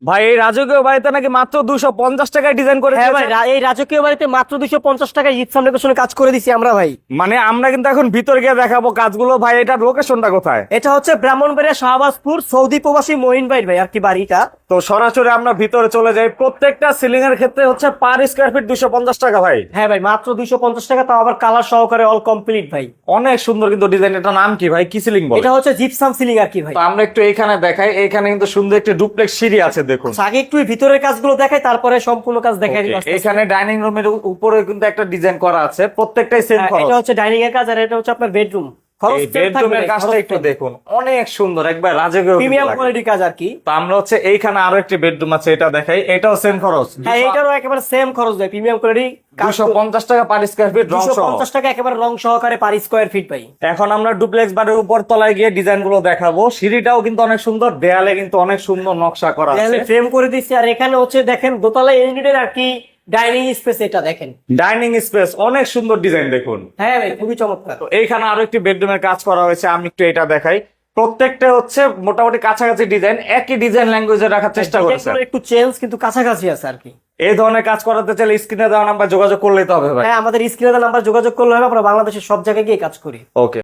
ভাই এই রাজকীয় বাড়িতে নাকি মাত্র 250 টাকায় ডিজাইন করে হ্যাঁ ভাই, দিয়েছে। এই রাজকীয় বাড়িতে মাত্র 250 টাকায় জিপসাম ডেকোরেশনে কাজ করে দিছি আমরা ভাই। মানে আমরা কিন্তু এখন ভিতর গিয়ে দেখাবো কাজগুলো। ভাই এটার লোকেশনটা কোথায়? এটা হচ্ছে ব্রাহ্মণবাড়িয়া শাহবাজপুর, সৌদি প্রবাসী মঈন ভাই আর কি বাড়িটা। তো সরাসরি আমরা ভিতরে চলে যাই। প্রত্যেকটা সিলিং এর ক্ষেত্রে হচ্ছে পার স্কয়ার ফিট 250 টাকা ভাই। হ্যাঁ ভাই, মাত্র 250 টাকা, তাও আবার কালার সহকারে অল কমপ্লিট ভাই। অনেক সুন্দর কিন্তু ডিজাইন। এটা নাম কি ভাই? কি সিলিং বলে? এটা হচ্ছে জিপসাম সিলিং আর কি ভাই। তো আমরা একটু এখানে দেখাই। এখানে কিন্তু সুন্দর একটি ডুপ্লেক্স সিঁড়ি আছে দেখুন। আগে একটু ভিতরের কাজগুলো দেখাই, তারপরে সম্পূর্ণ কাজ দেখাই দিব। Okay, এখানে ডাইনিং রুমের উপরে কিন্তু একটা ডিজাইন করা আছে, প্রত্যেকটাই সেম খরচ। এটা হচ্ছে ডাইনিং এর কাজ, আর এটা হচ্ছে আপনার বেডরুম। এই বেডরুমের কাজটা একটু দেখুন, অনেক সুন্দর, একবার রাজকীয় প্রিমিয়াম লাগে। কোয়ালিটির কাজ আর কি। তো আমরা হচ্ছে এইখানে আরো একটি বেডরুম আছে, এটা দেখাই। এটাও সেম খরচ, হ্যাঁ, এটারও একেবারে সেম খরচ ভাই, প্রিমিয়াম কোয়ালিটি। 250 টাকা পার স্কয়ার ফিট রং সহ। 250 টাকা একেবারে রং সহকারে পার স্কয়ার ফিট ভাই। এখন আমরা ডুপ্লেক্স বাড়ির উপর তলায় গিয়ে ডিজাইন গুলো দেখাবো। সিঁড়িটাও কিন্তু অনেক সুন্দর, দেয়ালে কিন্তু অনেক সুন্দর নকশা করা আছে। ফ্রেম করে দিচ্ছি, আর এখানে হচ্ছে দেখেন দোতলায় ইউনিটের আর কি ডাইনিং স্পেস, এটা দেখেন ডাইনিং স্পেস অনেক সুন্দর ডিজাইন দেখুন। হ্যাঁ ভাই, খুবই চমৎকার। তো এইখানে আরো একটি বেডরুমের কাজ করা হয়েছে, আমি একটু এটা দেখাই। প্রত্যেকটা হচ্ছে মোটামুটি কাছাকাছি ডিজাইন, একই ডিজাইন ল্যাঙ্গুয়েজে রাখার চেষ্টা করেছে। ডিজাইনগুলো একটু চেঞ্জ কিন্তু কাছাকাছি আছে আর কি। এই ধরনের কাজ করাতে চাইলে স্ক্রিনে দেওয়া নাম্বার যোগাযোগ করলেই তো হবে ভাই। হ্যাঁ, আমাদের স্ক্রিনে নাম্বার যোগাযোগ করলে হবে, আমরা বাংলাদেশের সব জায়গায় গিয়ে কাজ করি। ওকে।